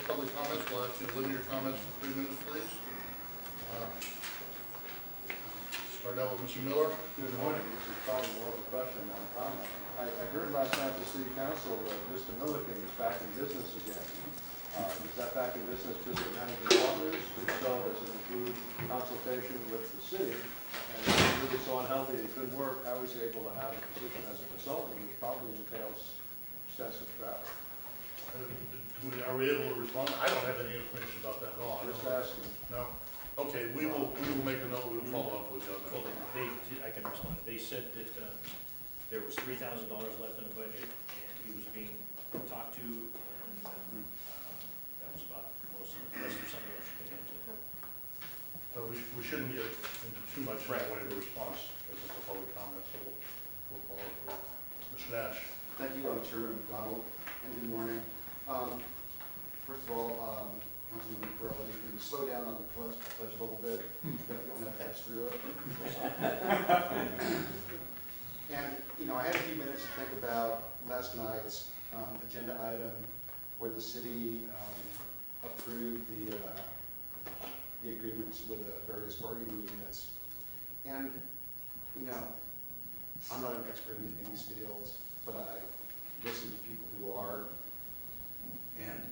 public comments. We'll ask you to limit your comments to 3 minutes, please. Start out with Mr. Miller. Good morning. This is probably more of a question than a comment. I heard last night at the city council that Mr. Milliken is back in business again. Is that back in business just for managing partners? If so, does it include consultation with the city? And if he really so unhealthy that he couldn't work, how is he able to have a position as a consultant, which probably entails extensive travel? Are we able to respond? I don't have any information about that at all. Just asking. No? Okay, we will make a note, we will follow up with you on that. Well, I can respond. They said that there was $3,000 left in the budget, and he was being talked to, and that was about most of it. Unless there's something else you can add to it. So we shouldn't get into too much in the way of a response, because it's a public comment, so we'll follow up with it. Mr. Nash. Thank you, Chairman MacDonald, and good morning. First of all, Councilman Perello, you can slow down on the pledge a little bit. You don't have to pass through it. And, I had a few minutes to think about last night's agenda item where the city approved the agreements with the various bargaining units. And, I'm not an expert in these fields, but I listen to people who are. And,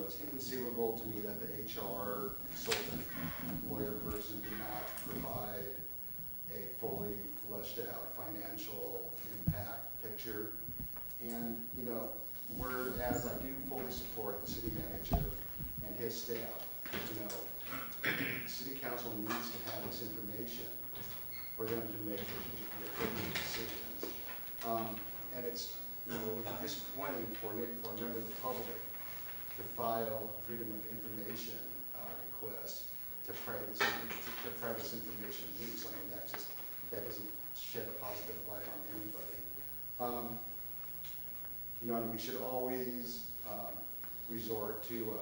it's inconceivable to me that the HR consultant lawyer person did not provide a fully fleshed out financial impact picture. And, whereas I do fully support the city manager and his staff, the city council needs to have this information for them to make the appropriate decisions. And it's, it would be disappointing for a member of the public to file a freedom of information request to pry this information loose. I mean, that doesn't shed a positive light on anybody. And we should always resort to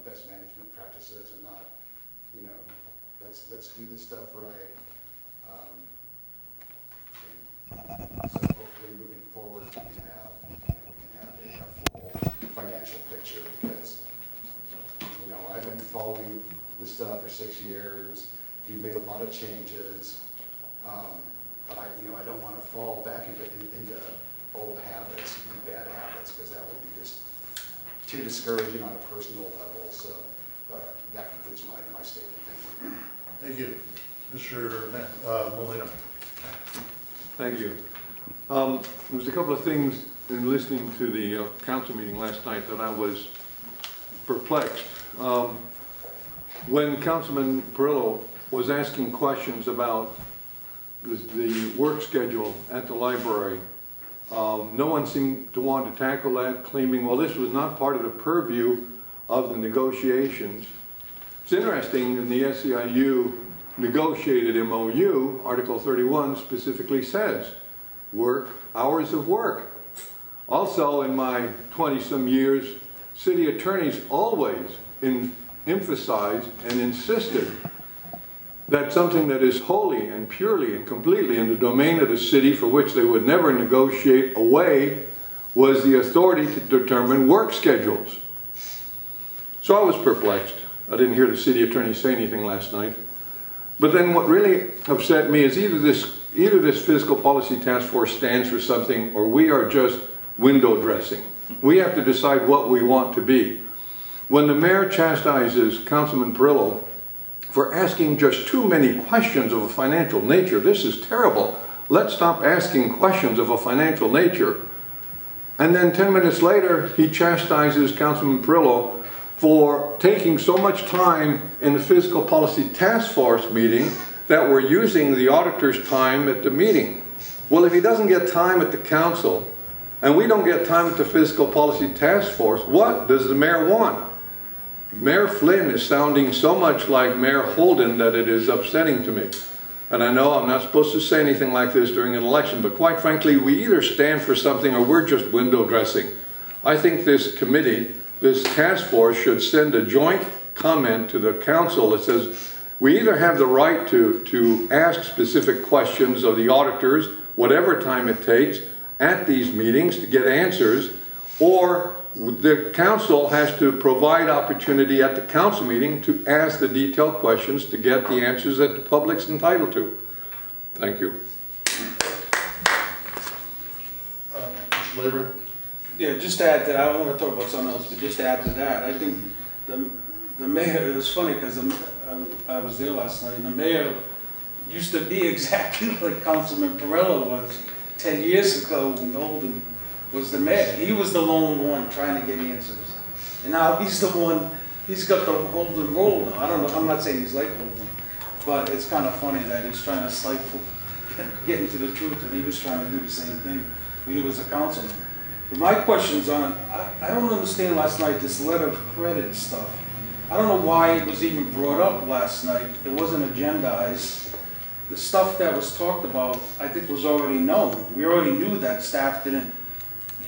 best management practices and not, let's do this stuff right. So hopefully moving forward we can have a full financial picture, because I've been following this stuff for 6 years. We've made a lot of changes, but I don't want to fall back into old habits and bad habits, because that would be just too discouraging on a personal level. So that concludes my statement. Thank you. Thank you. Mr. Molina. Thank you. There was a couple of things in listening to the council meeting last night that I was perplexed. When Councilman Perello was asking questions about the work schedule at the library, no one seemed to want to tackle that, claiming, well, this was not part of the purview of the negotiations. It's interesting, in the SEIU negotiated MOU, Article 31 specifically says, hours of work. Also, in my 20-some years, city attorneys always emphasized and insisted that something that is wholly and purely and completely in the domain of the city, for which they would never negotiate away, was the authority to determine work schedules. So I was perplexed. I didn't hear the city attorney say anything last night. But then what really upset me is either this fiscal policy task force stands for something, or we are just window dressing. We have to decide what we want to be. When the mayor chastises Councilman Perello for asking just too many questions of a financial nature, this is terrible. Let's stop asking questions of a financial nature. And then 10 minutes later, he chastises Councilman Perello for taking so much time in the fiscal policy task force meeting that we're using the auditor's time at the meeting. Well, if he doesn't get time at the council, and we don't get time at the fiscal policy task force, what does the mayor want? Mayor Flynn is sounding so much like Mayor Holden that it is upsetting to me. And I know I'm not supposed to say anything like this during an election, but quite frankly, we either stand for something or we're just window dressing. I think this committee, this task force, should send a joint comment to the council that says we either have the right to ask specific questions of the auditors, whatever time it takes, at these meetings to get answers, or the council has to provide opportunity at the council meeting to ask the detailed questions to get the answers that the public's entitled to. Thank you. Mr. Labor? Yeah, just to add to that, I don't want to talk about something else, but just to add to that, I think the mayor, it was funny because I was there last night, and the mayor used to be exactly like Councilman Perello was 10 years ago when Holden was the mayor. He was the lone one trying to get answers. And now he's the one, he's got the Holden role now. I don't know, I'm not saying he's like Holden, but it's kind of funny that he's trying to stifle, get into the truth, and he was trying to do the same thing when he was a councilman. But my question's on, I don't understand last night, this letter of credit stuff. I don't know why it was even brought up last night. It wasn't agendized. The stuff that was talked about, I think was already known. We already knew that staff didn't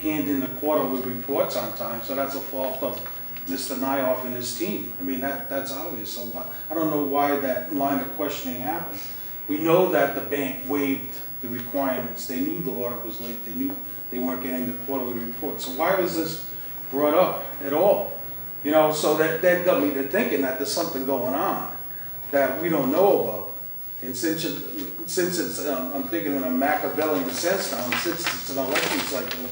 hand in the quarterly reports on time, so that's a fault of Mr. Nyhoff and his team. I mean, that's obvious. So I don't know why that line of questioning happened. We know that the bank waived the requirements. They knew the audit was late. They knew they weren't getting the quarterly report. So why was this brought up at all? You know, so that got me to thinking that there's something going on that we don't know about. And since it's, I'm thinking in a Machiavellian sense now, and since it's an election cycle,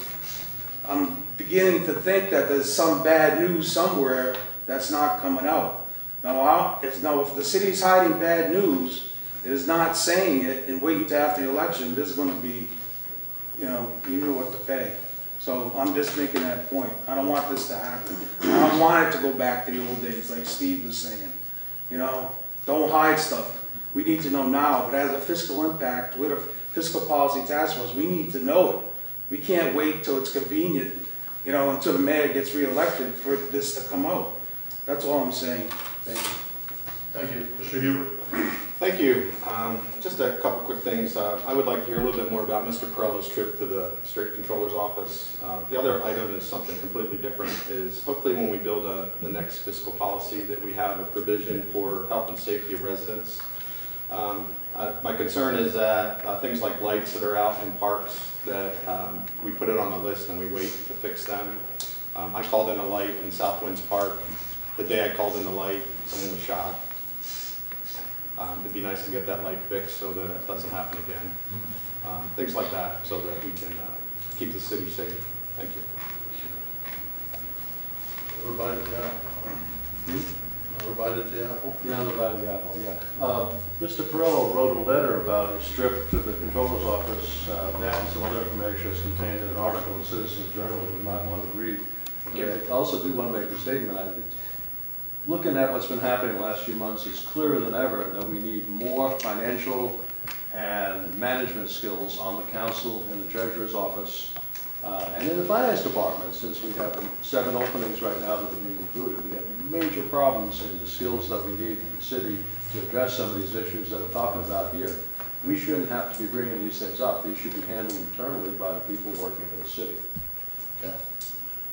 I'm beginning to think that there's some bad news somewhere that's not coming out. Now, if the city's hiding bad news, it is not saying it and waiting until after the election, there's going to be, you know what to pay. So I'm just making that point. I don't want this to happen. I don't want it to go back to the old days, like Steve was saying. You know, don't hide stuff. We need to know now, but as a fiscal impact, with a fiscal policy task force, we need to know it. We can't wait till it's convenient, you know, until the mayor gets reelected for this to come out. That's all I'm saying. Thank you. Thank you. Mr. Hubert? Thank you. Just a couple quick things. I would like to hear a little bit more about Mr. Perello's trip to the State Controller's office. The other item is something completely different, is hopefully when we build the next fiscal policy that we have a provision for health and safety of residents. My concern is that things like lights that are out in parks, that we put it on the list and we wait to fix them. I called in a light in South Winds Park. The day I called in the light, someone was shot. It'd be nice to get that light fixed so that it doesn't happen again. Things like that, so that we can keep the city safe. Thank you. Another bite at the apple. Another bite at the apple? Yeah, the bite of the apple, yeah. Mr. Perello wrote a letter about his trip to the controller's office. That and some other information is contained in an article in the Citizens Journal that you might want to read. I also do want to make a statement. Looking at what's been happening the last few months, it's clearer than ever that we need more financial and management skills on the council and the treasurer's office and in the finance department, since we have 7 openings right now that are being recruited. We have major problems in the skills that we need in the city to address some of these issues that we're talking about here. We shouldn't have to be bringing these things up. These should be handled internally by the people working for the city. Okay.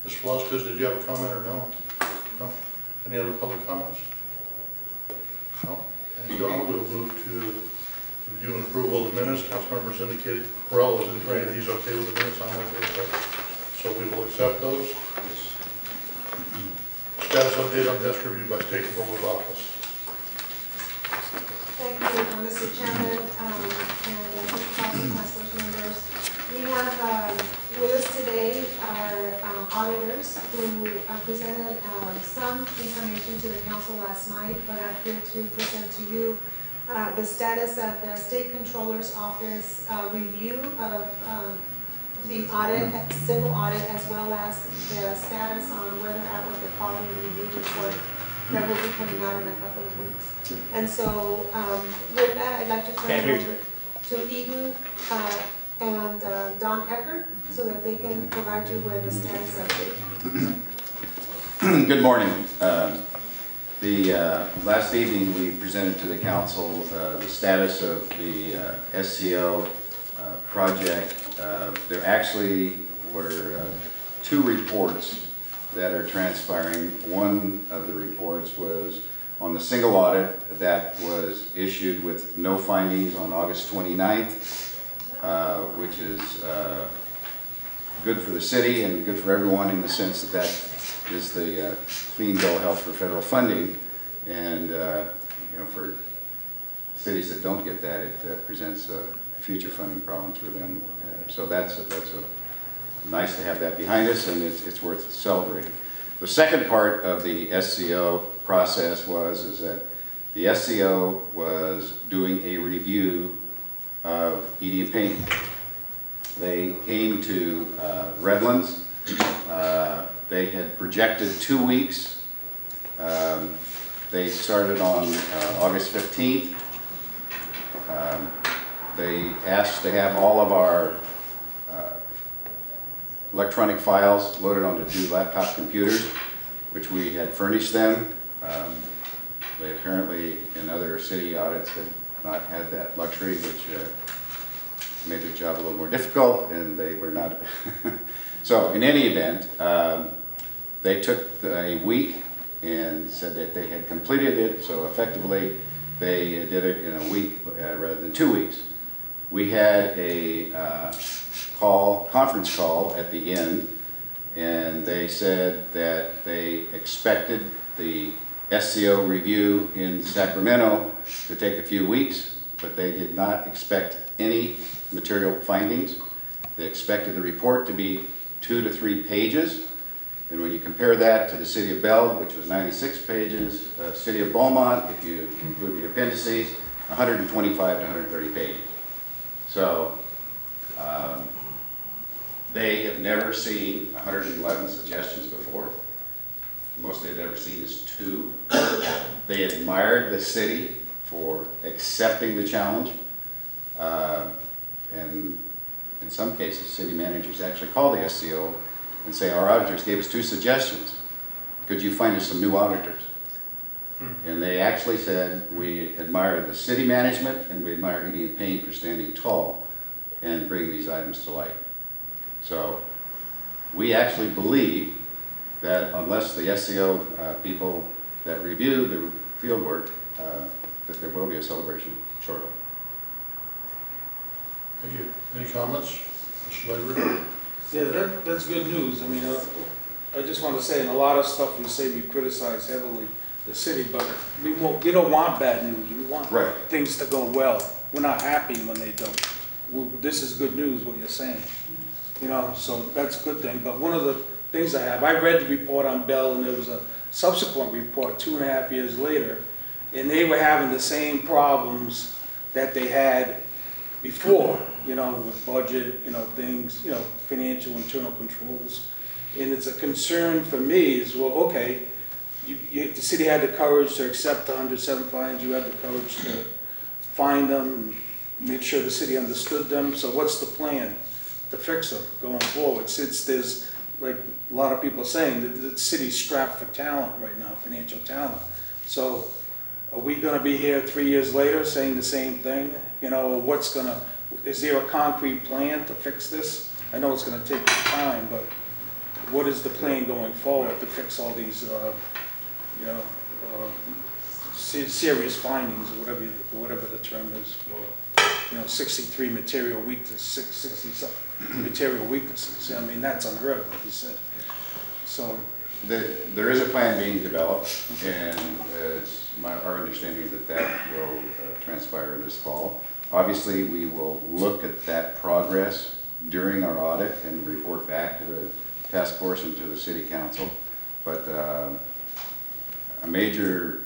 Mr. Velasquez, did you have a comment or no? No? Any other public comments? No? Thank you all. We'll move to review and approval of the minutes. Council members indicated, Perello has indicated he's okay with the minutes. I'm okay with that. So we will accept those. Status update on desk review by State Controller's Office. Thank you, Mr. Chairman, and Council members. We have with us today our auditors who presented some information to the council last night, but I'm here to present to you the status of the State Controller's Office review of the audit, single audit, as well as the status on where they're at with the quality review report that will be coming out in a couple of weeks. And so with that, I'd like to turn it over to Eden and Don Eckert so that they can provide you with a status update. Good morning. Last evening we presented to the council the status of the SCO project. There actually were 2 reports that are transpiring. One of the reports was on the single audit that was issued with no findings on August 29th, which is good for the city and good for everyone in the sense that that is the clean bill of health for federal funding. And for cities that don't get that, it presents future funding problems for them. So that's nice to have that behind us, and it's worth celebrating. The second part of the SCO process is that the SCO was doing a review of ED and painting. They came to Redlands. They had projected 2 weeks. They started on August 15th. They asked to have all of our electronic files loaded onto 2 laptop computers, which we had furnished them. They apparently, in other city audits, had not had that luxury, which made their job a little more difficult, and they were not. So in any event, they took a week and said that they had completed it, so effectively they did it in a week rather than 2 weeks. We had a conference call at the end, and they said that they expected the SCO review in Sacramento to take a few weeks, but they did not expect any material findings. They expected the report to be 2 to 3 pages, and when you compare that to the City of Bell, which was 96 pages, City of Beaumont, if you include the appendices, 125 to 130 pages. So they have never seen 111 suggestions before. Most they've ever seen is 2. They admired the city for accepting the challenge. And in some cases, city managers actually call the SCO and say, our auditors gave us 2 suggestions. Could you find us some new auditors? And they actually said, we admire the city management and we admire Edie and Payne for standing tall and bringing these items to light. So we actually believe that unless the SCO people that review the field work, that there will be a celebration shortly. Thank you. Any comments, Mr. Lavery? Yeah, that's good news. I mean, I just want to say, in a lot of stuff we say we criticize heavily the city, but we don't want bad news. We want things to go well. We're not happy when they don't. This is good news, what you're saying. So that's a good thing. But one of the things I read the report on Bell, and there was a subsequent report 2.5 years later, and they were having the same problems that they had before, with budget, things, financial internal controls. And it's a concern for me is, well, okay, the city had the courage to accept the 107 fines, you had the courage to find them, and make sure the city understood them. So what's the plan to fix them going forward? Since there's, like a lot of people are saying, that the city's strapped for talent right now, financial talent. So are we gonna be here 3 years later saying the same thing? Is there a concrete plan to fix this? I know it's gonna take time, but what is the plan going forward to fix all these, serious findings, or whatever the term is for, 63 material weaknesses, 60 material weaknesses. I mean, that's unheard of, like you said. So there is a plan being developed, and it's our understanding that will transpire this fall. Obviously, we will look at that progress during our audit and report back to the task force and to the city council. But a major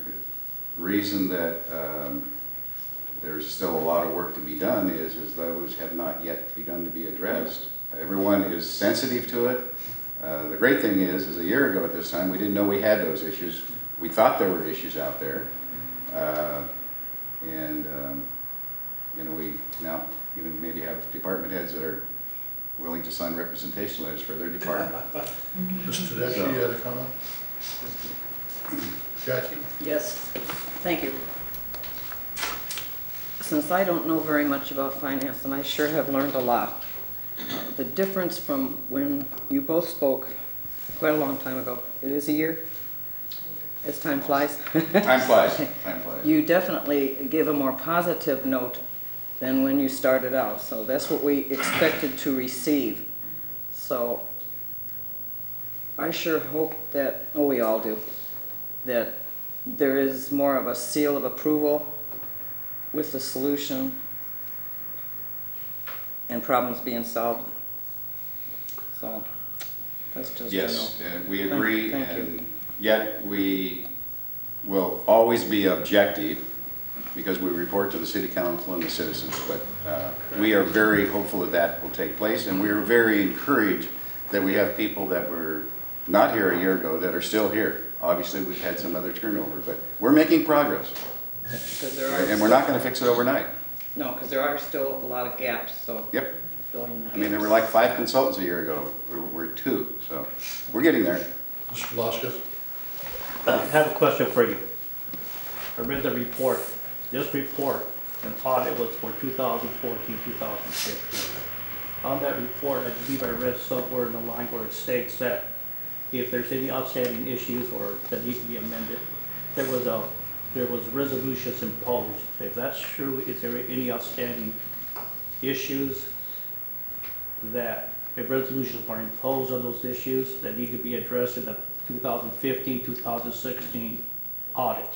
reason that there's still a lot of work to be done is those have not yet begun to be addressed. Everyone is sensitive to it. The great thing is a year ago at this time, we didn't know we had those issues. We thought there were issues out there. We now even maybe have department heads that are willing to sign representation letters for their department. Mr. Tedeschi, you had a comment? Jackie? Yes, thank you. Since I don't know very much about finance, and I sure have learned a lot, the difference from when you both spoke quite a long time ago, it is a year, as time flies. Time flies, time flies. You definitely give a more positive note than when you started out, so that's what we expected to receive. So I sure hope that, oh, we all do, that there is more of a seal of approval with the solution and problems being solved. So that's just, Yes, we agree, Thank you. and yet we will always be objective because we report to the city council and the citizens. But we are very hopeful that that will take place, and we are very encouraged that we have people that were not here a year ago that are still here. Obviously, we've had some other turnover, but we're making progress, because there are. and we're not going to fix it overnight. No, because there are still a lot of gaps, so. Yep. Filling the I mean, there were gaps. like 5 consultants a year ago. We're 2, so we're getting there. Mr. Velasquez? I have a question for you. I read the report. This report, an audit was for 2014, 2015. On that report, I believe I read somewhere in the line where it states that if there's any outstanding issues or that need to be amended, there was resolutions imposed. If that's true, is there any outstanding issues that if resolutions are imposed on those issues that need to be addressed in the 2015, 2016 audit,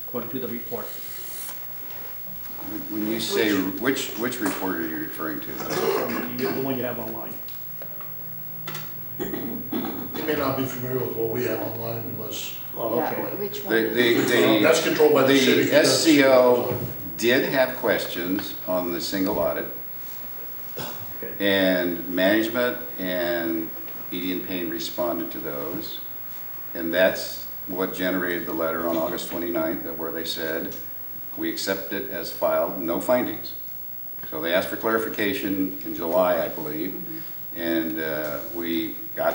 according to the report? When you say, which report are you referring to? The one you have online. You may not be familiar with what we have online unless, Oh, Yeah, okay. which one? that's controlled by the city. The SCO did have questions on the single audit, Okay. and management and Edie and Payne responded to those. And that's what generated the letter on August 29th, where they said, we accept it as filed, no findings. So they asked for clarification in July, I believe, and we got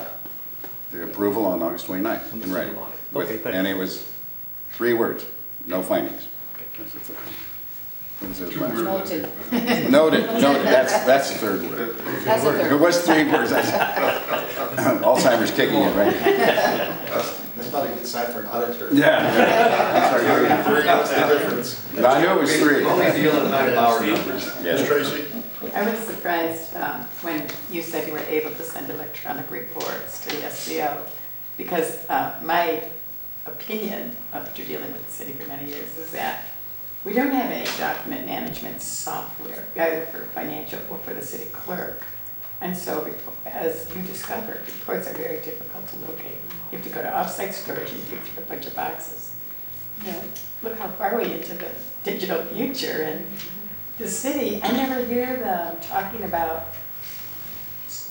the approval on August 29th in writing. Okay, thank And you. it was 3 words, no findings. What was the last word? Noted. Noted, that's the 3rd word. That's a It third. was 3 words. Alzheimer's kicking in, right? That's not a good sign for an auditor. Yeah. What's the difference? I knew it was 3. dealing with our numbers. Ms. Yes. Tracy? I was surprised when you said you were able to send electronic reports to the SCO, because my opinion, after dealing with the city for many years, is that we don't have any document management software, either for financial or for the city clerk. And so, as you discovered, reports are very difficult to locate. You have to go to offsite storage and dig through a bunch of boxes. You know, look how far we're into the digital future, and the city, I never hear them talking about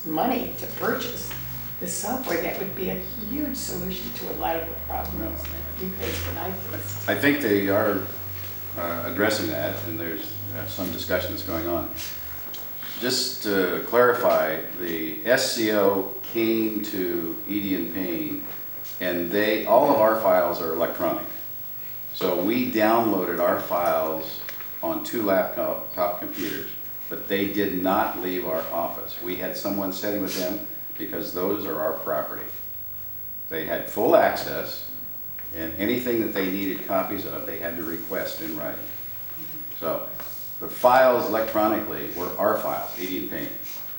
money to purchase the software. That would be a huge solution to a lot of the problems that you face and I face. I think they are addressing that, and there's some discussion that's going on. Just to clarify, the SCO came to Edie and Payne, and all of our files are electronic. So we downloaded our files on 2 laptop computers, but they did not leave our office. We had someone sitting with them because those are our property. They had full access, and anything that they needed copies of, they had to request in writing. So the files electronically were our files, Edie and Payne.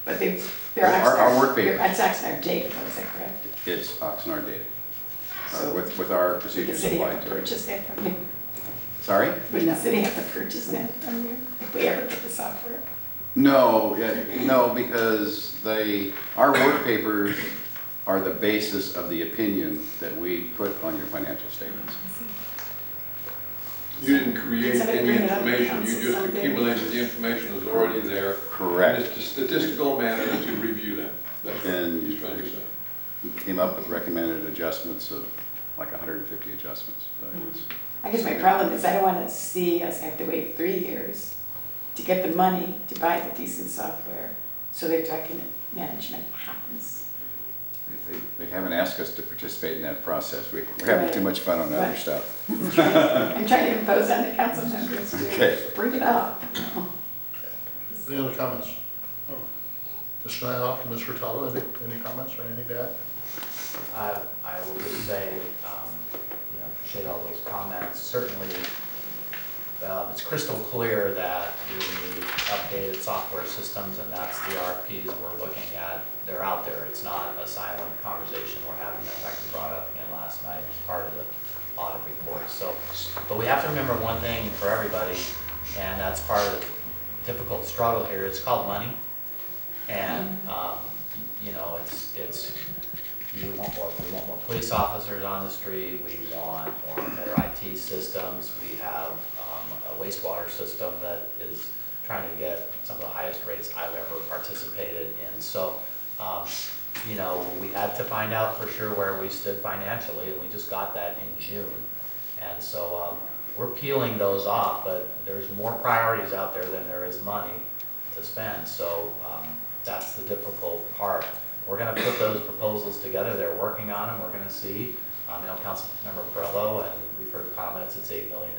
But they're Our work papers. It's Oxnard data, is that correct? It's Oxnard data, So with our Would the procedures city have applied to to it. purchase that from you? Sorry? Would the city have to purchase that from you if we ever get the software? No, no, because our work papers are the basis of the opinion that we put on your financial statements. You didn't create Somebody any bring it up to information, council you just someday. accumulated the information that's already there. Correct. And it's a statistical matter to review that. That's what And- he's trying to say. We came up with recommended adjustments of like 150 adjustments. So it was- I guess my problem is I don't want to see us have to wait 3 years to get the money to buy the decent software so that document management happens. They haven't asked us to participate in that process. We're having too much fun on other Right. stuff. I'm trying to impose on the council members Okay. to bring it up. Any other comments? Ms. Nyhoff, Ms. Hurtado, any comments or anything to add? I will just say, share all those comments. Certainly, it's crystal clear that we need updated software systems, and that's the RFPs we're looking at. They're out there. It's not a silent conversation we're having. In fact, we brought it up again last night as part of the audit report. So, but we have to remember one thing for everybody, and that's part of the difficult struggle here. It's called money, and you know, we want more police officers on the street. We want more better IT systems. We have a wastewater system that is trying to get some of the highest rates I've ever participated in. So, you know, we had to find out for sure where we stood financially, and we just got that in June. And so we're peeling those off, but there's more priorities out there than there is money to spend. So that's the difficult part. We're going to put those proposals together. They're working on them. We're going to see. You know, Councilmember Perello, and we've heard comments, it's $8 million.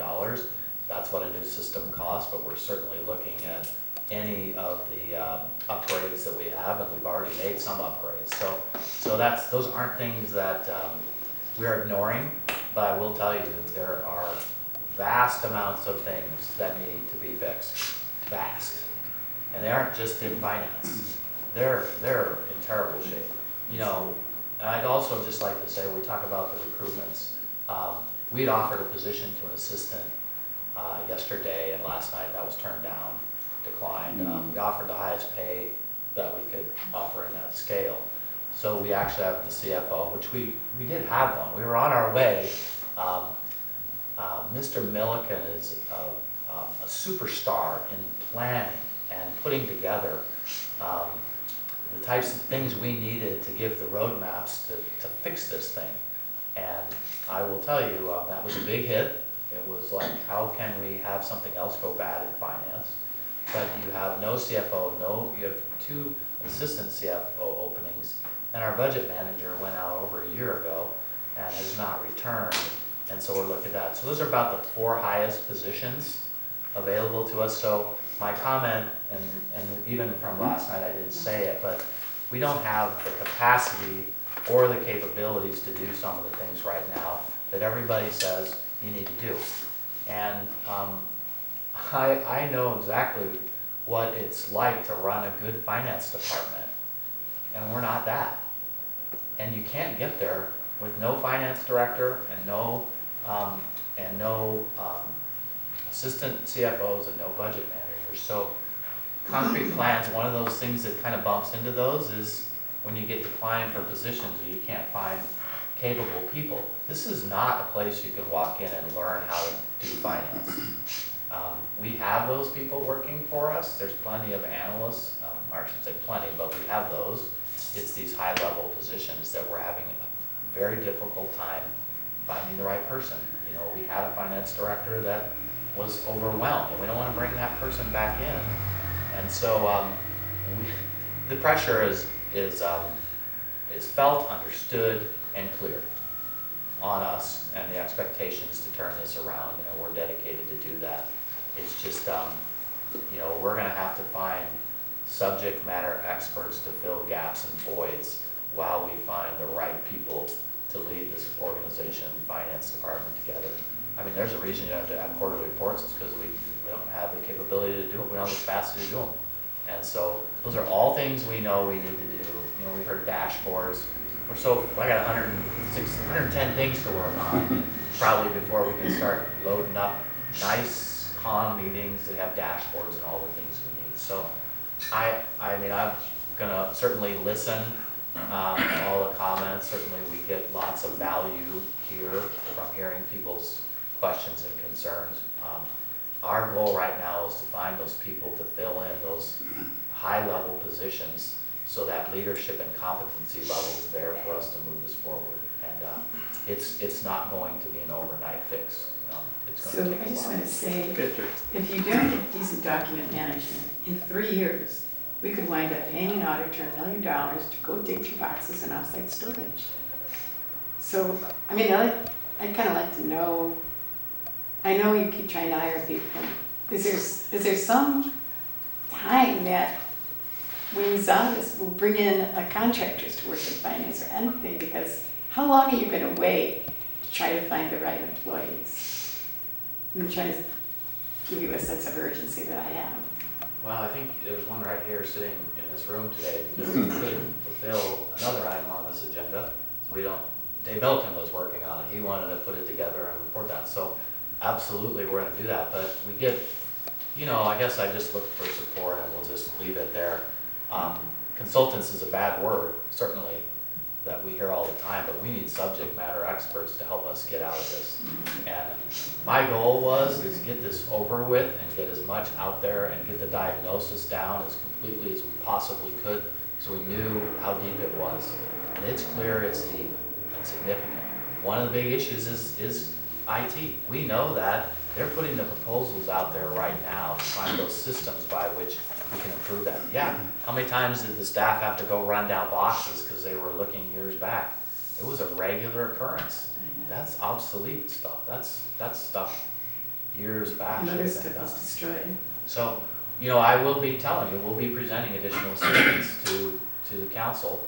That's what a new system costs, but we're certainly looking at any of the upgrades that we have, and we've already made some upgrades. So those aren't things that we're ignoring, but I will tell you there are vast amounts of things that need to be fixed. Vast. And they aren't just in finance. They're in terrible shape. You know, and I'd also just like to say, we talk about the recruitments. We had offered a position to an assistant yesterday and last night. That was turned down, declined. We offered the highest pay that we could offer in that scale. So we actually have the CFO, which we did have one. We were on our way. Mr. Milliken is a superstar in planning and putting together the types of things we needed to give the roadmaps to fix this thing. And I will tell you, that was a big hit. It was like, how can we have something else go bad in finance? But you have no CFO, you have 2 assistant CFO openings, and our budget manager went out over a year ago and has not returned, and so we're looking at that. So those are about the 4 highest positions available to us. So my comment, and even from last night I didn't say it, but we don't have the capacity or the capabilities to do some of the things right now that everybody says you need to do. And I know exactly what it's like to run a good finance department, and we're not that. And you can't get there with no finance director and no assistant CFOs and no budget managers. So concrete plans, one of those things that kind of bumps into those is when you get declined for positions or you can't find capable people. This is not a place you can walk in and learn how to do finance. We have those people working for us. There's plenty of analysts, or I should say plenty, but we have those. It's these high-level positions that we're having a very difficult time finding the right person. You know, we had a finance director that was overwhelmed, and we don't want to bring that person back in. And so the pressure is felt, understood, and clear on us, and the expectations to turn this around, and we're dedicated to do that. It's just, you know, we're going to have to find subject matter experts to fill gaps and voids while we find the right people to lead this organization, finance department together. I mean, there's a reason you have to have quarterly reports. It's because we don't have the capability to do it. We don't have the capacity to do them. And so those are all things we know we need to do. You know, we've heard dashboards. I got 110 things to work on probably before we can start loading up nice, calm meetings that have dashboards and all the things we need. So I mean, I'm gonna certainly listen to all the comments. Certainly we get lots of value here from hearing people's questions and concerns. Our goal right now is to find those people to fill in those high-level positions so that leadership and competency level is there for us to move this forward. And it's not going to be an overnight fix. It's going to take a while. So I just want to say, if you don't get decent document management, in 3 years, we could wind up paying an auditor $1 million to go dig through boxes and outside storage. So, I mean, I kind of like to know, I know you keep trying to hire people. Is there some time that when you saw this, we'll bring in a contractors to work in finance or anything? Because how long are you going to wait to try to find the right employees? I'm trying to give you a sense of urgency that I am. Well, I think there's one right here sitting in this room today that could fulfill another item on this agenda. So we don't, Dave Milliken was working on it. He wanted to put it together and report that. So absolutely, we're gonna do that. But we get, you know, I guess I just look for support and we'll just leave it there. Consultants is a bad word, certainly, that we hear all the time, but we need subject matter experts to help us get out of this. And my goal is get this over with and get as much out there and get the diagnosis down as completely as we possibly could, so we knew how deep it was. And it's clear it's deep and significant. One of the big issues is IT. We know that. They're putting the proposals out there right now to find those systems by which we can improve that. Yeah, how many times did the staff have to go run down boxes because they were looking years back? It was a regular occurrence. That's obsolete stuff. That's stuff years back. Another stuff is destroyed. So, you know, I will be telling you, we'll be presenting additional assistance to the council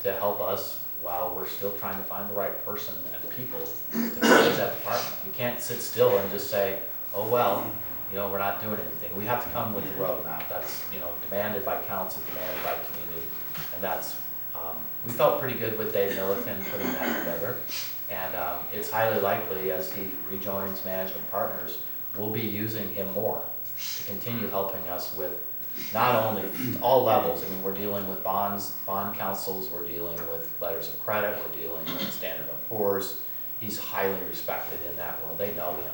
to help us while we're still trying to find the right person and people to manage that department. We can't sit still and just say, oh, well, you know, we're not doing anything. We have to come with a roadmap. That's, you know, demanded by council, demanded by community. And that's, we felt pretty good with Dave Milliken putting that together. And it's highly likely as he rejoins Management Partners, we'll be using him more to continue helping us with not only all levels. I mean, we're dealing with bonds, bond councils, we're dealing with letters of credit, we're dealing with Standard & Poor's. He's highly respected in that world. They know him.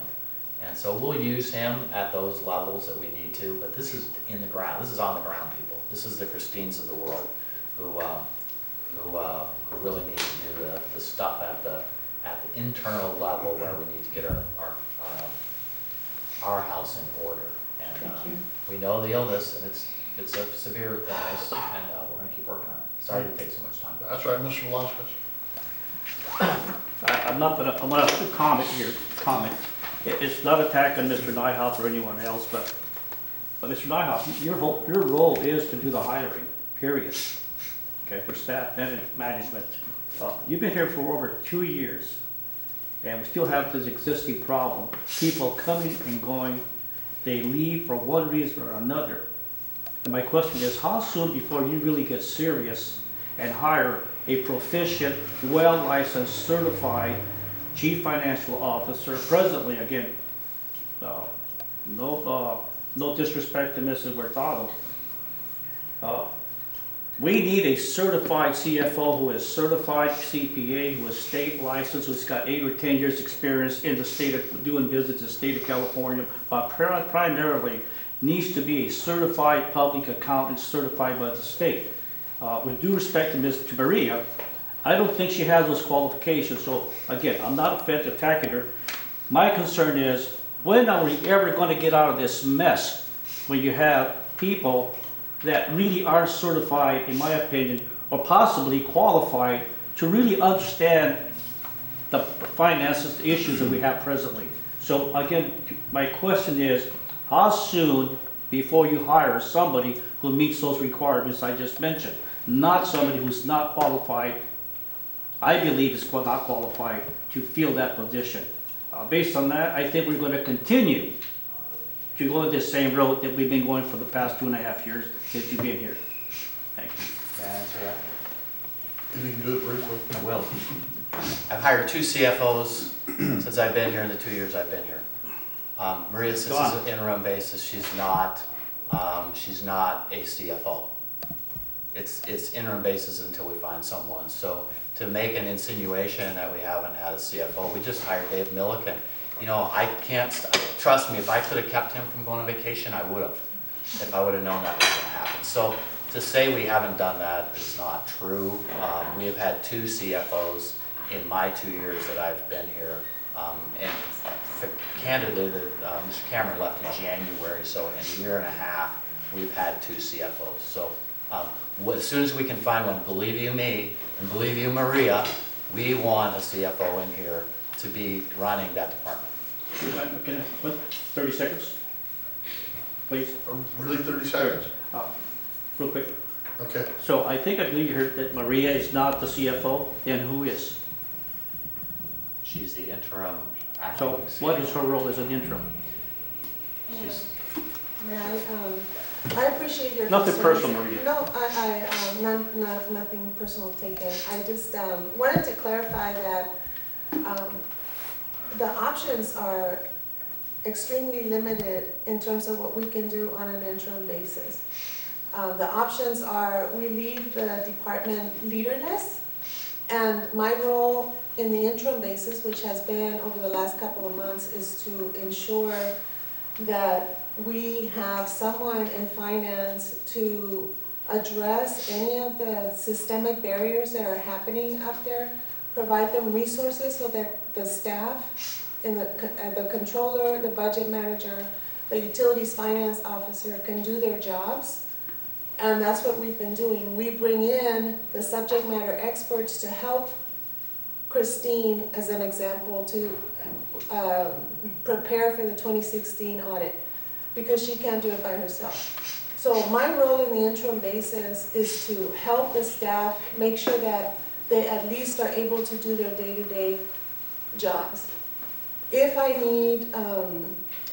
And so we'll use him at those levels that we need to, but this is in the ground. This is on the ground people. This is the Christines of the world who really need to do the stuff at the internal level where we need to get our house in order. And we know the illness, and it's a severe illness, and we're going to keep working on it. Sorry to take so much time. That's right, Mr. Velasquez. I'm gonna comment. It's not attacking Mr. Nyhoff or anyone else, but Mr. Nyhoff, your role is to do the hiring, period. Okay, for staff management. You've been here for over 2 years, and we still have this existing problem. People coming and going, they leave for one reason or another. And my question is, how soon before you really get serious and hire a proficient, well-licensed, certified chief financial officer? Presently, again, no disrespect to Mrs. Hurtado. We need a certified CFO who is certified CPA, who is state licensed, who's got 8 or 10 years experience in the state of doing business in the state of California, but primarily needs to be a certified public accountant certified by the state. With due respect to Ms. Maria, I don't think she has those qualifications. So again, I'm not offended attacking her. My concern is, when are we ever going to get out of this mess when you have people that really aren't certified, in my opinion, or possibly qualified to really understand the finances, the issues that we have presently? So again, my question is, how soon before you hire somebody who meets those requirements I just mentioned? Not somebody who's not qualified, I believe is not qualified to fill that position. Based on that, I think we're going to continue to go this same road that we've been going for the past 2.5 years since you've been here. Thank you. Can I answer that? If you can do it briefly. I will. I've hired 2 CFOs since I've been here in the 2 years I've been here. Maria sits as an interim basis. She's not a CFO. It's interim basis until we find someone. So to make an insinuation that we haven't had a CFO, we just hired Dave Milliken. You know, I can't, trust me, if I could have kept him from going on vacation, I would have, if I would have known that was going to happen. So to say we haven't done that is not true. We have had 2 CFOs in my 2 years that I've been here. And candidly, Mr. Cameron left in January, so in 1.5 years, we've had 2 CFOs. So as soon as we can find one, believe you me, and believe you Maria, we want a CFO in here to be running that department. Can I put 30 seconds? Please. Really, 30 seconds? Real quick. Okay. So I believe you heard that Maria is not the CFO, then who is? She's the interim acting So CFO. what is her role as an interim? She's- I appreciate your. Nothing concerns. personal, Maria. No, nothing personal taken. I just wanted to clarify that the options are extremely limited in terms of what we can do on an interim basis. The options are we leave the department leaderless, and my role in the interim basis, which has been over the last couple of months, is to ensure that we have someone in finance to address any of the systemic barriers that are happening up there, provide them resources so that the staff, the controller, the budget manager, the utilities finance officer can do their jobs. And that's what we've been doing. We bring in the subject matter experts to help Christine, as an example, to prepare for the 2016 audit, because she can't do it by herself. So my role in the interim basis is to help the staff make sure that they at least are able to do their day-to-day jobs. If I need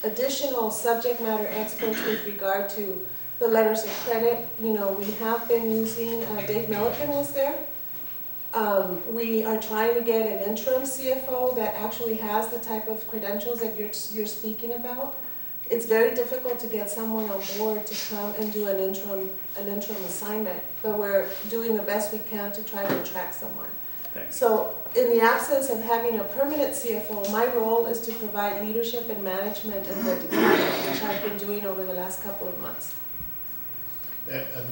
additional subject matter experts with regard to the letters of credit, you know, we have been using, Dave Milliken was there. We are trying to get an interim CFO that actually has the type of credentials that you're speaking about. It's very difficult to get someone on board to come and do an interim assignment, but we're doing the best we can to try to attract someone. Thanks. So in the absence of having a permanent CFO, my role is to provide leadership and management in the department, which I've been doing over the last couple of months. And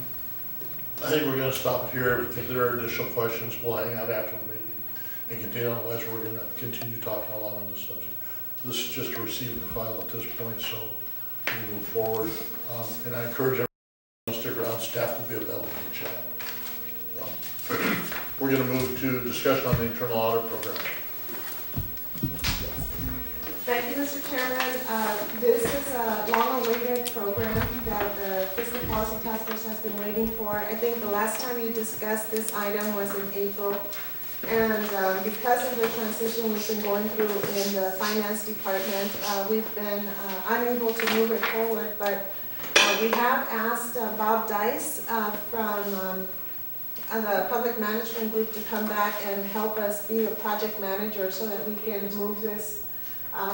I think we're gonna stop it here. If there are additional questions, we'll hang out after the meeting and continue. Otherwise, we're gonna continue talking a lot on this subject. This is just a receive and file at this point, so we move forward. And I encourage everyone to stick around. Staff will be available to chat. We're gonna move to discussion on the internal audit program. Thank you, Mr. Chairman. This is a long-awaited program that the Fiscal Policy Task Force has been waiting for. I think the last time you discussed this item was in April. And because of the transition we've been going through in the finance department, we've been unable to move it forward. But we have asked Bob Dice from the public management group to come back and help us be the project manager so that we can move this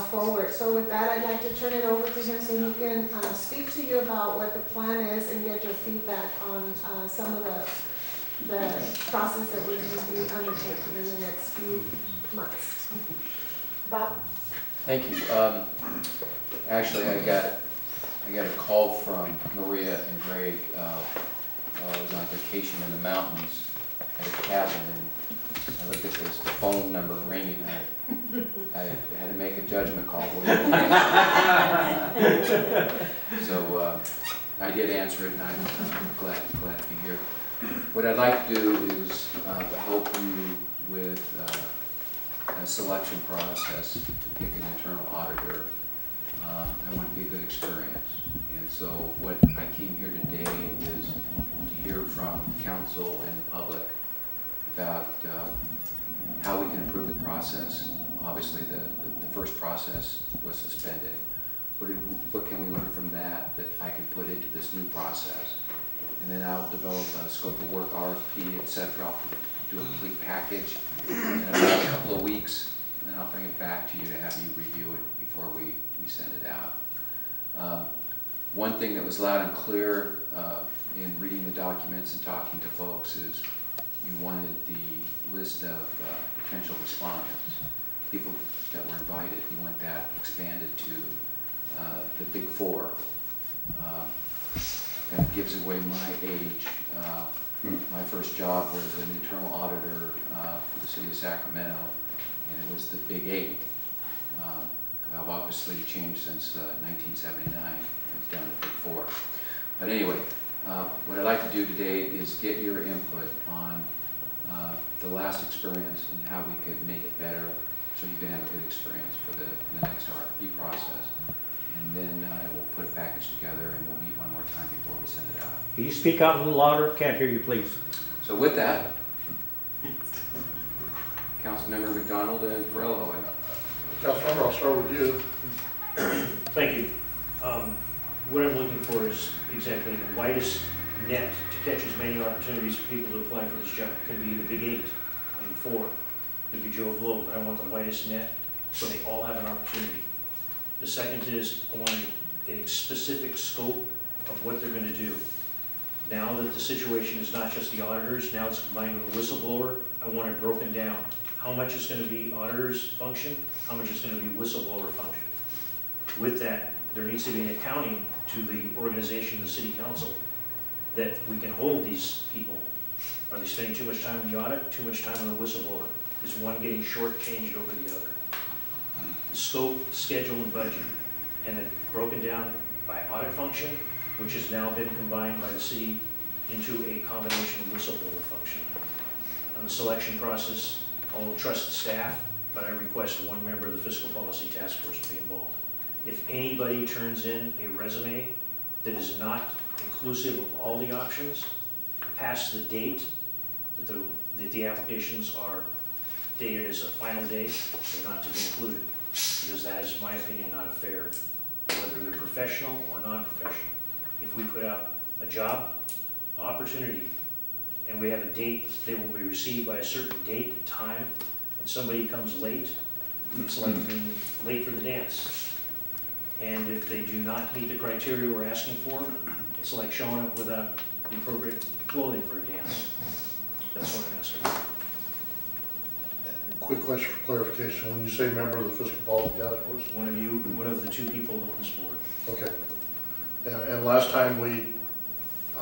forward. So with that, I'd like to turn it over to him so he can speak to you about what the plan is and get your feedback on some of the process that we're going to be undertaking in the next few months. Bob? Thank you. Actually, I got a call from Maria and Greg while I was on vacation in the mountains at a cabin, and I looked at this phone number ringing. I had to make a judgment call. So I did answer it, and I'm glad to be here. What I'd like to do is help you with a selection process to pick an internal auditor. I want it to be a good experience. And so what I came here today is to hear from council and the public about how we can improve the process. Obviously, the first process was suspended. What can we learn from that I can put into this new process? And then I'll develop a scope of work, RFP, etc. I'll do a complete package in about a couple of weeks, and then I'll bring it back to you to have you review it before we send it out. One thing that was loud and clear in reading the documents and talking to folks is you wanted the list of potential respondents, people that were invited. You want that expanded to the big four. That gives away my age. My first job was an internal auditor for the city of Sacramento, and it was the big eight. I've obviously changed since 1979. It's down to big four. But anyway, what I'd like to do today is get your input on the last experience and how we could make it better so you can have a good experience for the next RFP process. And then we'll put a package together and we'll meet one more time before we send it out. Can you speak out a little louder? Can't hear you, please. So with that, Councilmember MacDonald and Perello. Councilmember, I'll start with you. Thank you. What I'm looking for is exactly the widest net to catch as many opportunities for people to apply for this job. It can be the big 8, maybe 4, could be Joe Blow, but I want the widest net so they all have an opportunity. The second is I want a specific scope of what they're going to do. Now that the situation is not just the auditors, now it's combined with a whistleblower, I want it broken down. How much is going to be auditor's function, how much is going to be whistleblower function. With that, there needs to be an accounting to the organization, the city council, that we can hold these people. Are they spending too much time on the audit, too much time on the whistleblower? Is one getting shortchanged over the other? The scope, schedule, and budget, and then broken down by audit function, which has now been combined by the city into a combination of whistleblower function. On the selection process, I will trust the staff, but I request one member of the Fiscal Policy Task Force to be involved. If anybody turns in a resume that is not inclusive of all the options, past the date that the applications are dated as a final date, they're not to be included. Because that is, in my opinion, not fair, whether they're professional or non-professional. If we put out a job opportunity and we have a date, they will be received by a certain date, time, and somebody comes late, it's like being late for the dance. And if they do not meet the criteria we're asking for, it's like showing up without the appropriate clothing for a dance. That's what I'm asking. Quick question for clarification. When you say member of the Fiscal Policy Task Force? One of the 2 people on this board. Okay. And last time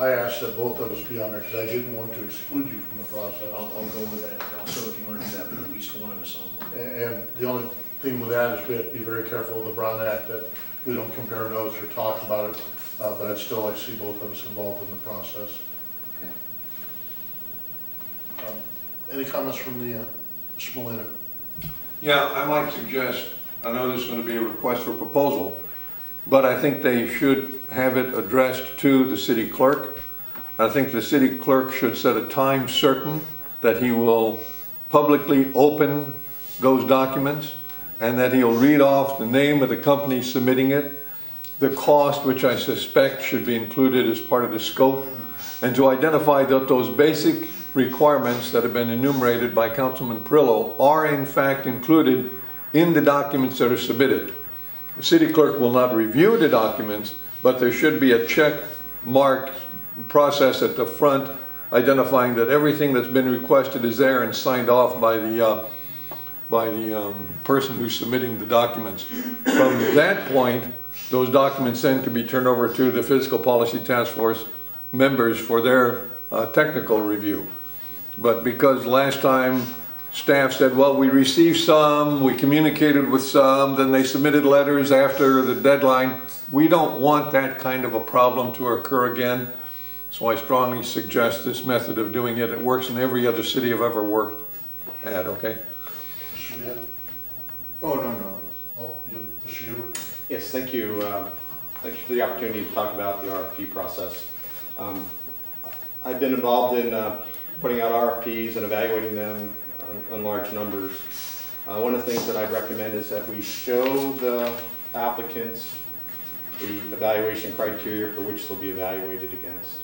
I asked that both of us be on there because I didn't want to exclude you from the process. I'll go with that also if you want to do that, but at least one of us on board. And the only thing with that is we have to be very careful of the Brown Act that we don't compare notes or talk about it, but I'd still like to see both of us involved in the process. Okay. Any comments from the Mr. Molina? Yeah, I might suggest, I know this is going to be a request for proposal, but I think they should have it addressed to the city clerk. I think the city clerk should set a time certain that he will publicly open those documents and that he'll read off the name of the company submitting it, the cost, which I suspect should be included as part of the scope, and to identify that those basic requirements that have been enumerated by Councilman Perello are in fact included in the documents that are submitted. The city clerk will not review the documents, but there should be a check mark process at the front identifying that everything that's been requested is there and signed off by the person who's submitting the documents. From that point, those documents then can be turned over to the Fiscal Policy Task Force members for their technical review. But because last time staff said, well, we received some, we communicated with some, then they submitted letters after the deadline, we don't want that kind of a problem to occur again. So I strongly suggest this method of doing it. It works in every other city I've ever worked at, okay? Oh, no. Oh, Mr. Hubert? Yes, thank you. Thank you for the opportunity to talk about the RFP process. I've been involved in putting out RFPs and evaluating them on large numbers. One of the things that I'd recommend is that we show the applicants the evaluation criteria for which they'll be evaluated against.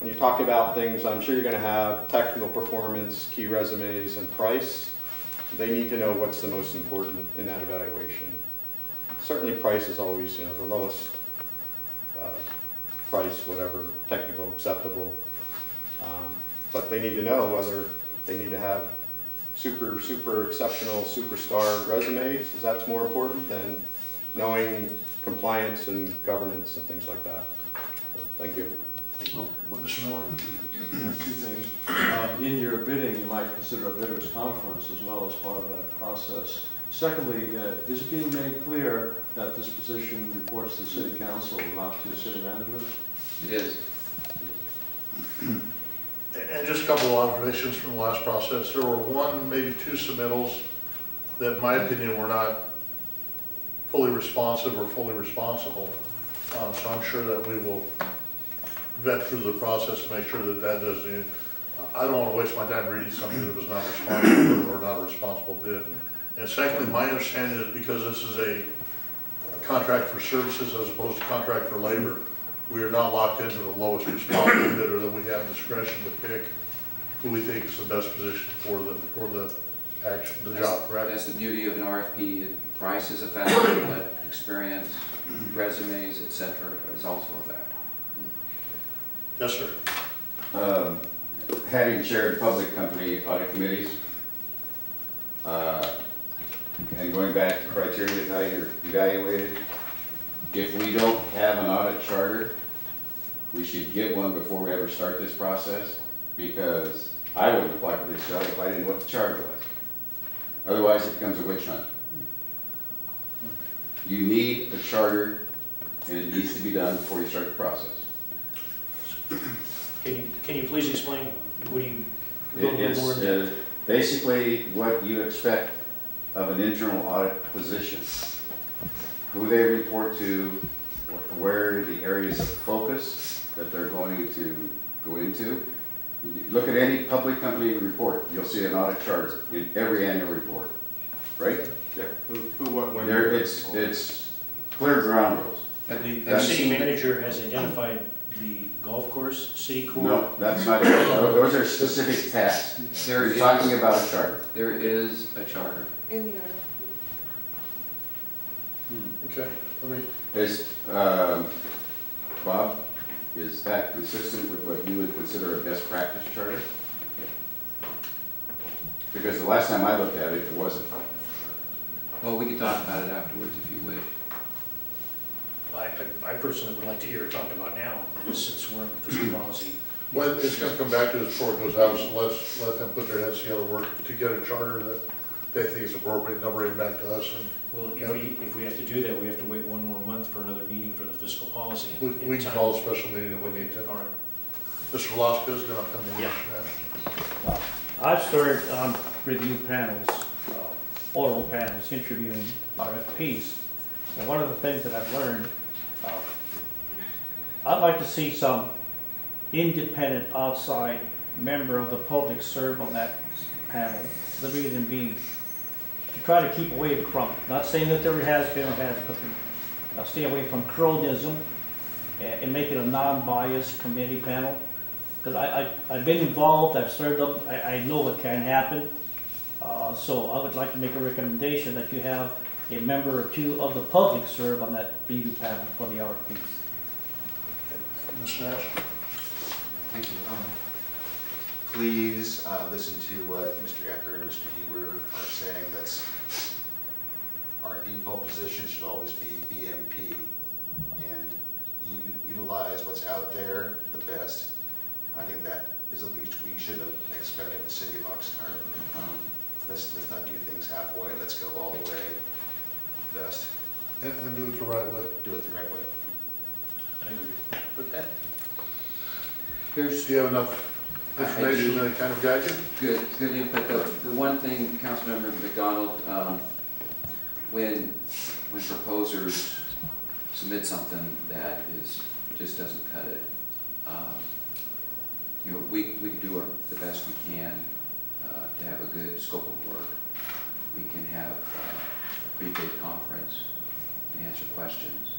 When you talk about things, I'm sure you're going to have technical performance, key resumes, and price. They need to know what's the most important in that evaluation. Certainly price is always, the lowest price, whatever, technical, acceptable. But they need to know whether they need to have super exceptional, superstar resumes, because that's more important than knowing compliance and governance and things like that. So, thank you. Mr. Moore? Two things. In your bidding, you might consider a bidder's conference as well as part of that process. Secondly, is it being made clear that this position reports to City Council, not to City Management? It is. And just a couple of observations from the last process. There were one, maybe 2 submittals that, in my opinion, were not fully responsive or fully responsible. So I'm sure that we will vet through the process to make sure that that doesn't. I don't want to waste my time reading something that was not responsible or not a responsible bid. And secondly, my understanding is because this is a contract for services as opposed to contract for labor. We are not locked into the lowest responsible bidder, that we have discretion to pick who we think is the best position for the action, the job, correct? That's the beauty of an RFP. Price is a factor, but experience, resumes, et cetera, is also a factor. Yes, sir. Having chaired public company audit committees, and going back to criteria of how you're evaluated, if we don't have an audit charter, we should get one before we ever start this process, because I wouldn't apply for this job if I didn't know what the charter was. Otherwise, it becomes a witch hunt. You need a charter, and it needs to be done before you start the process. Can you please explain, what do you, go a little more in It's depth? basically what you expect of an internal audit position. Who they report to, where the areas of focus that they're going to go into. You look at any public company report, you'll see an audit charter in every annual report, right? Yeah, who, what, when? There, it's clear ground rules. The city manager has identified the golf course, city court. No, that's not it. Those are specific tasks. You're talking about a charter. There is a charter. In the RFP. Okay, let me, Is, Bob, is that consistent with what you would consider a best practice charter? Because the last time I looked at it, it wasn't. Well, we can talk about it afterwards if you wish. I personally would like to hear it talked about now, since we're in fiscal policy. well, it's gonna come back to us before it goes out, so let's let them put their heads together, work to get a charter that they think is appropriate, they'll bring it back to us, and Well, if we have to do that, we have to wait one more month for another meeting for the fiscal policy. we can call a special meeting if we need to. All right. Mr. Velasquez, then I'll come to you. Yeah. I've started on review panels, oral panels, interviewing RFPs. And one of the things that I've learned, I'd like to see some independent outside member of the public serve on that panel. The reason being, to try to keep away from, not saying that there has been or hasn't, but stay away from cronyism and make it a non-biased committee panel. Because I've been involved, I've served up, I know what can happen. So I would like to make a recommendation that you have a member or two of the public serve on that review panel for the RFPs. Ms. Nash? Thank you. Please listen to what Mr. Ecker and Mr. Heber are saying. That's our default position should always be BMP, and you utilize what's out there the best. I think that is the least we should have expected the city of Oxnard. Let's not do things halfway. Let's go all the way best. And do it the right way. Do it the right way. I agree. Okay. Do you have enough information to kind of guide you? Good input. The one thing, Councilmember MacDonald, when proposers submit something that just doesn't cut it, you know, we do the best we can to have a good scope of work. We can have a pre-bid conference to answer questions.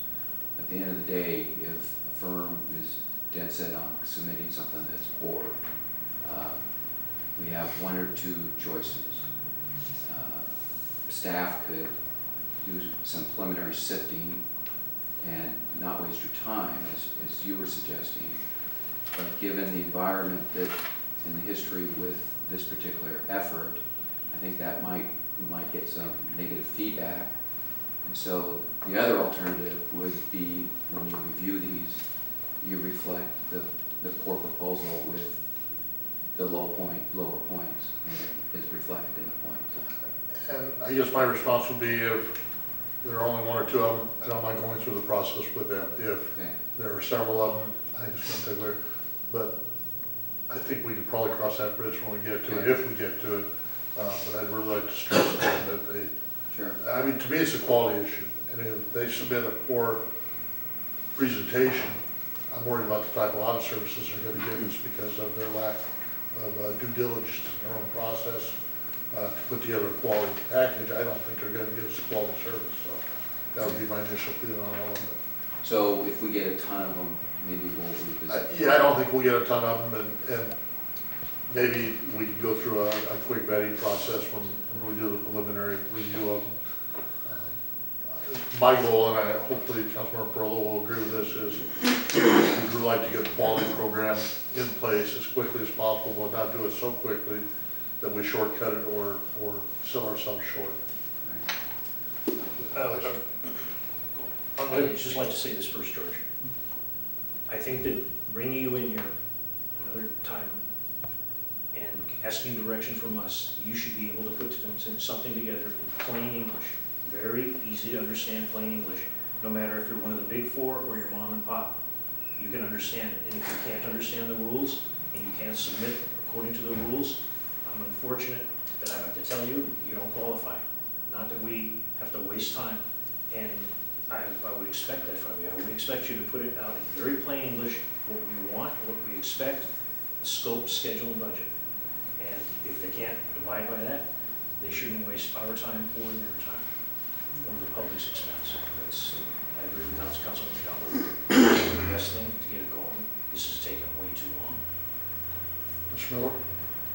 At the end of the day, if a firm is dead set on submitting something that's poor, we have one or two choices. Staff could do some preliminary sifting and not waste your time, as you were suggesting. But given the environment that in the history with this particular effort, I think that we might get some negative feedback. And so the other alternative would be when you review these, you reflect the poor proposal with the lower points, and it is reflected in the points. And I guess my response would be if there are only one or two of them, I don't mind going through the process with them. If there are several of them, I think it's going to take later. But I think we could probably cross that bridge when we get to it, if we get to it. But I'd really like to stress that they, I mean, to me, it's a quality issue. And if they submit a poor presentation, I'm worried about the type of audit services they're going to give us because of their lack of due diligence in their own process to put together a quality package. I don't think they're going to give us a quality service. So That would be my initial feeling on all of it. So if we get a ton of them, maybe we'll revisit. Yeah, I don't think we'll get a ton of them, and maybe we can go through a quick vetting process when we do the preliminary review of them. My goal, and hopefully Councilman Perello will agree with this, is we'd like to get the quality program in place as quickly as possible, but not do it so quickly that we shortcut it or sell ourselves short. I'd just like to say this first, George. I think that bringing you in here another time and asking direction from us, you should be able to put something together in plain English. Very easy to understand plain English, no matter if you're one of the big four or your mom and pop. You can understand it. And if you can't understand the rules and you can't submit according to the rules, I'm unfortunate that I have to tell you, you don't qualify. Not that we have to waste time. And I would expect that from you. I would expect you to put it out in very plain English, what we want, what we expect, the scope, schedule, and budget. And if they can't abide by that, they shouldn't waste our time or their time or the public's expense. I agree with Councilman MacDonald. It's the best thing to get it going. This has taken way too long. Mr. Miller?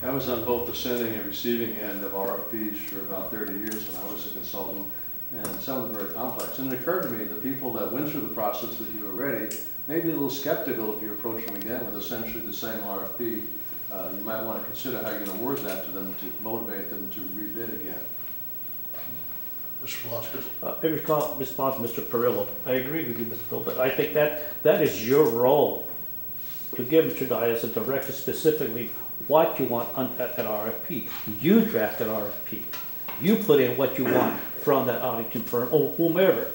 I was on both the sending and receiving end of RFPs for about 30 years when I was a consultant, and some of them very complex. And it occurred to me that people that went through the process that you already may be a little skeptical if you approach them again with essentially the same RFP. You might want to consider how you're going to word that to them to motivate them to rebid again. Mr. Velasquez? In response to Mr. Perello, I agree with you, Mr. Bill, but I think that is your role to give Mr. Dias a direction specifically what you want at RFP. You draft an RFP. You put in what you want from that auditing firm or whomever.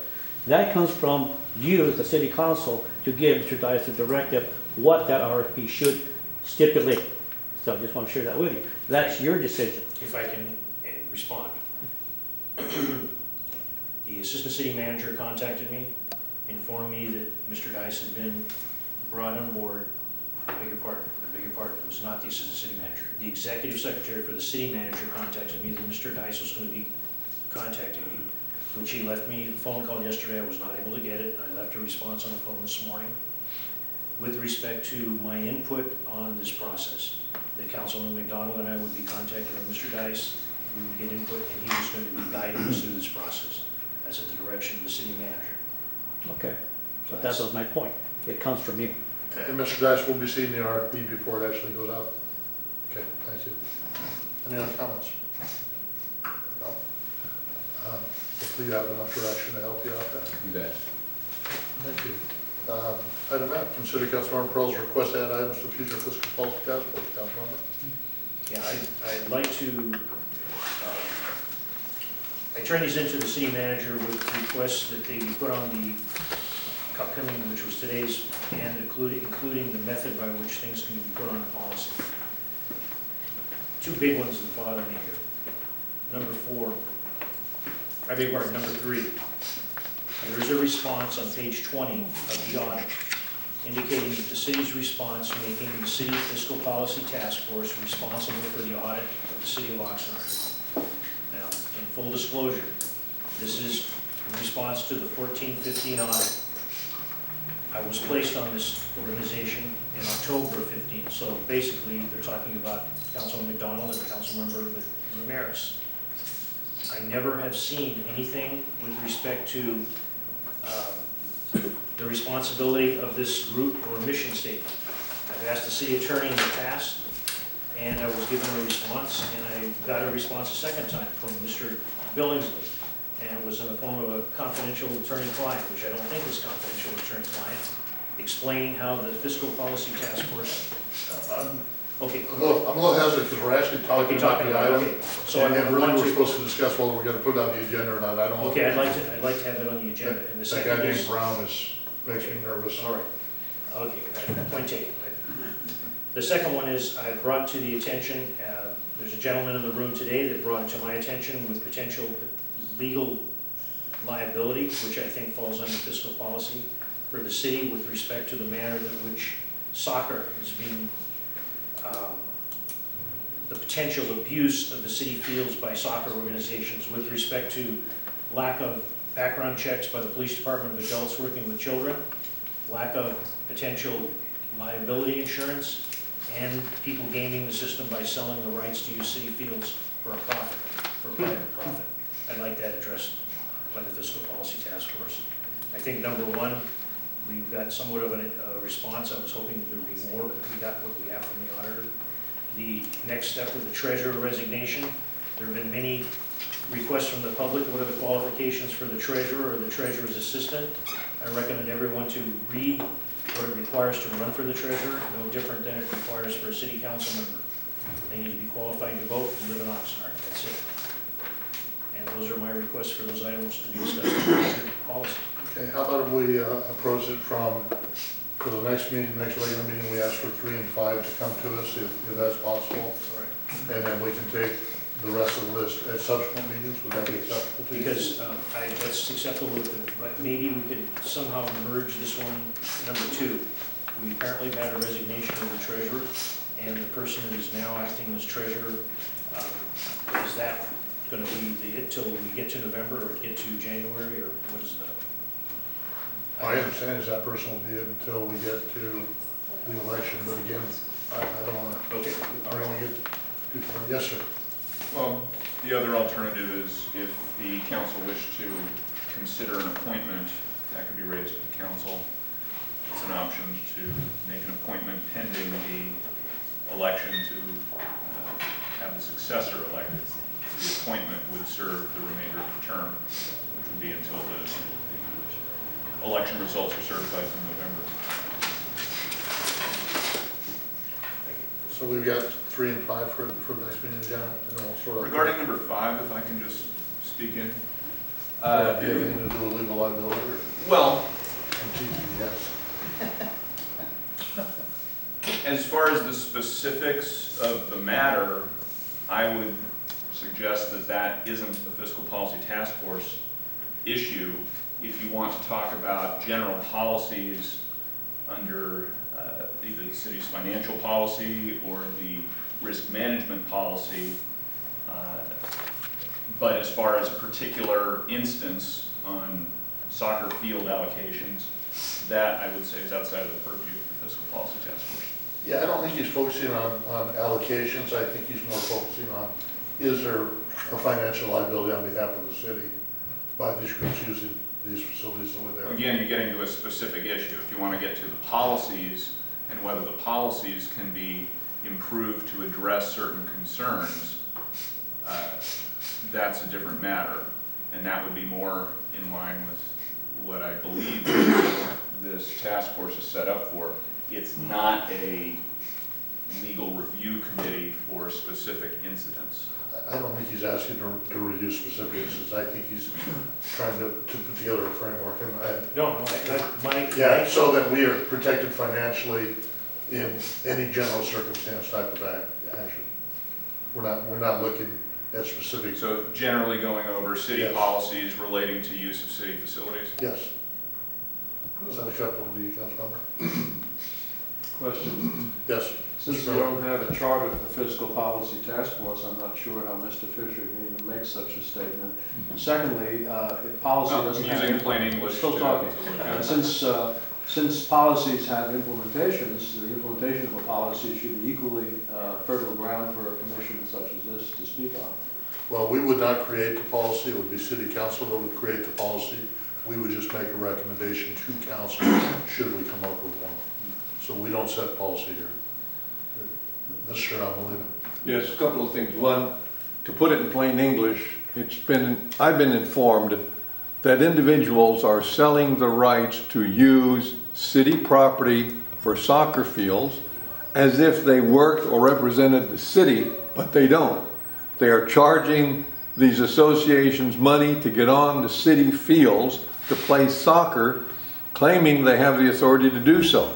That comes from you as the city council to give Mr. Dias a directive what that RFP should stipulate. So I just want to share that with you. That's your decision. If I can respond. The assistant city manager contacted me, informed me that Mr. Dice had been brought on board. I beg your pardon, it was not the assistant city manager. The executive secretary for the city manager contacted me that Mr. Dice was going to be contacting me, which he left me a phone call yesterday. I was not able to get it. I left a response on the phone this morning with respect to my input on this process. The Councilman MacDonald and I would be contacting Mr. Dice. We would get input, and he was going to be guiding us through this process. That's at the direction of the city manager. Okay. So that was my point. It comes from you. And Mr. Dice will be seeing the RFP before it actually goes out. Okay, thank you. Any other comments? No? Hopefully you have enough direction to help you out there. You bet. Thank you. Item F, consider Councilmember Pearl's request to add items to future fiscal policy task force. Councilmember? Yeah, I'd like to, I turned these into the city manager with requests that they be put on the upcoming, which was today's, and including the method by which things can be put on policy. Two big ones that bother me here. Number 3. There is a response on page 20 of the audit indicating that the city's response making the city fiscal policy task force responsible for the audit of the city of Oxnard. Now, in full disclosure, this is in response to the 14-15 audit. I was placed on this organization in October of 15, so basically they're talking about Councilman MacDonald and Councilmember Ramirez. I never have seen anything with respect to the responsibility of this group or a mission statement. I've asked the city attorney in the past, and I was given a response, and I got a response a second time from Mr. Billingsley, and it was in the form of a confidential attorney-client, which I don't think is confidential attorney-client, explaining how the fiscal policy task force. Okay. I'm a little hesitant because we're actually talking about the item. Okay. So and I really want we're to. supposed to discuss whether we're going to put it on the agenda or not. I don't. Okay, I'd like to have it on the agenda. And the that second guy named is. Brown makes me nervous. All right. Okay, point taken. The second one is I brought to the attention, there's a gentleman in the room today that brought it to my attention with potential legal liability, which I think falls under fiscal policy for the city with respect to the manner in which soccer is being, the potential abuse of the city fields by soccer organizations with respect to lack of background checks by the police department of adults working with children, lack of potential liability insurance, and people gaming the system by selling the rights to use city fields for a profit, for private profit. I'd like that addressed by the Fiscal Policy Task Force. I think number one, we've got somewhat of a response. I was hoping there'd be more, but we got what we have from the auditor. The next step with the treasurer resignation, there have been many requests from the public. What are the qualifications for the treasurer or the treasurer's assistant? I recommend everyone to read what it requires to run for the treasurer, no different than it requires for a city council member. They need to be qualified to vote and live in Oxnard. That's it. And those are my requests for those items to be discussed in the policy. Okay, how about if we approach it from, for the next meeting, next regular meeting, we ask for 3 and 5 to come to us if that's possible. All right. And then we can take the rest of the list at subsequent meetings. Would that be acceptable to you? Because that's acceptable, but maybe we could somehow merge this one, number 2. We apparently have had a resignation of the treasurer, and the person that is now acting as treasurer, is that going to be the it till we get to November or get to January, or what is the? My understanding is that person will be it until we get to the election, but again, I don't want to. Okay. I don't want to get too far. Yes, sir. Well, the other alternative is if the council wished to consider an appointment, that could be raised to the council. It's an option to make an appointment pending the election to have the successor elected. The appointment would serve the remainder of the term, which would be until the election results are certified in November. So we've got 3 and 5 for the next meeting, John, and then we'll sort of. Regarding number 5, if I can just speak in. Do you have anything to do with legal liability? Well, I'm teasing, yes. as far as the specifics of the matter, I would suggest that that isn't the Fiscal Policy Task Force issue. If you want to talk about general policies under either the city's financial policy or the risk management policy, but as far as a particular instance on soccer field allocations, that I would say is outside of the purview of the Fiscal Policy Task Force. Yeah, I don't think he's focusing on allocations. I think he's more focusing on, is there a financial liability on behalf of the city by these groups using these facilities the way they're. Again, you're getting to a specific issue. If you want to get to the policies and whether the policies can be improved to address certain concerns, that's a different matter. And that would be more in line with what I believe this task force is set up for. It's not a legal review committee for specific incidents. I don't think he's asking to review specific instances. I think he's trying to put together a framework. And yeah, so that we are protected financially in any general circumstance type of action. We're not looking at specific. So generally going over city policies relating to use of city facilities? Yes. Is that acceptable to you, Councilmember? Question. Yes. Since we don't have a chart of the Fiscal Policy Task Force, I'm not sure how Mr. Fisher can even make such a statement. And secondly, if policy doesn't have... Using plain English. Still talking. Since policies have implementations, the implementation of a policy should be equally fertile ground for a commission such as this to speak on. Well, we would not create the policy. It would be city council that would create the policy. We would just make a recommendation to council should we come up with one. So we don't set policy here. Mr. Amelina. Yes, a couple of things. One, to put it in plain English, I've been informed that individuals are selling the rights to use city property for soccer fields as if they worked or represented the city, but they don't. They are charging these associations money to get on the city fields to play soccer, claiming they have the authority to do so.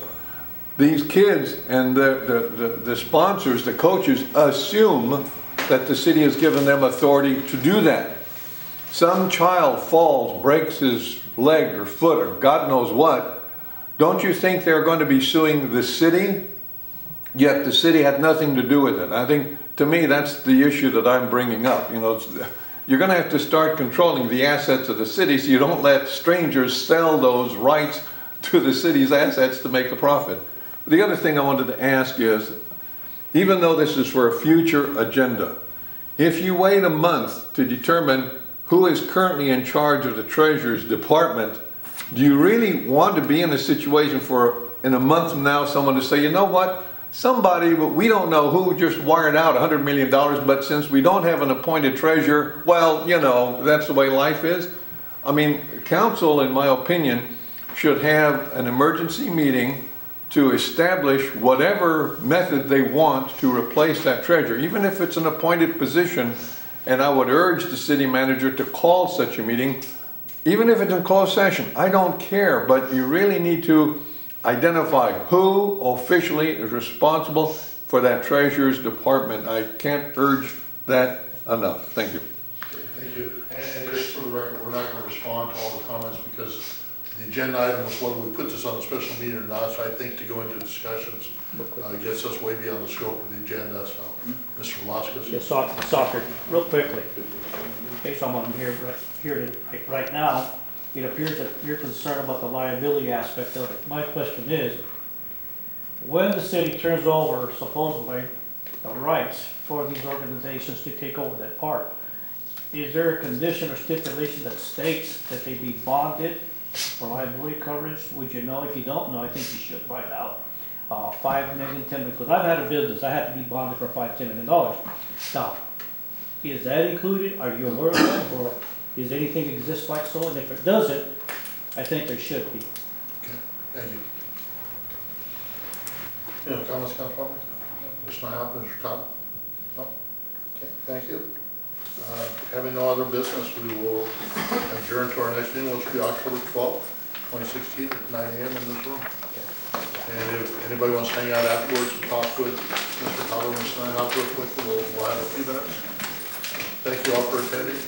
These kids and the sponsors, the coaches, assume that the city has given them authority to do that. Some child falls, breaks his leg or foot or God knows what. Don't you think they're going to be suing the city? Yet the city had nothing to do with it. I think, to me, that's the issue that I'm bringing up. You know, you're gonna have to start controlling the assets of the city so you don't let strangers sell those rights to the city's assets to make a profit. The other thing I wanted to ask is, even though this is for a future agenda, if you wait a month to determine who is currently in charge of the Treasurer's Department, do you really want to be in a situation for, in a month from now, someone to say, you know what, somebody, we don't know who, just wired out $100 million, but since we don't have an appointed treasurer, well, you know, that's the way life is? I mean, council, in my opinion, should have an emergency meeting to establish whatever method they want to replace that treasurer, even if it's an appointed position. And I would urge the city manager to call such a meeting, even if it's in closed session. I don't care, but you really need to identify who officially is responsible for that treasurer's department. I can't urge that enough. Thank you. Thank you. And just for the record, we're not going to respond to all the comments because the agenda item was whether we put this on a special meeting or not. So I think to go into discussions gets us way beyond the scope of the agenda. So, Mr. Velasquez. Yes, Soccer, real quickly. Based on what I'm here right now, it appears that you're concerned about the liability aspect of it. My question is, when the city turns over supposedly the rights for these organizations to take over that part, is there a condition or stipulation that states that they be bonded for liability coverage? Would you know? If you don't know, I think you should find out. 5 million, 10 million, because I've had a business, I had to be bonded for $5, $10 million. Now, is that included? Are you aware of that? Or is anything exist like so? And if it doesn't, I think there should be. Okay, thank you. Any other comments, Councilman? Ms. Nyhoff, Mr. Todd? No? Okay, thank you. Having no other business, we will adjourn to our next meeting, which will be October 12th, 2016 at 9 a.m. in this room. And if anybody wants to hang out afterwards and talk with Mr. Todd or Ms. Nyhoff real quick, we'll have a few minutes. Thank you all for attending.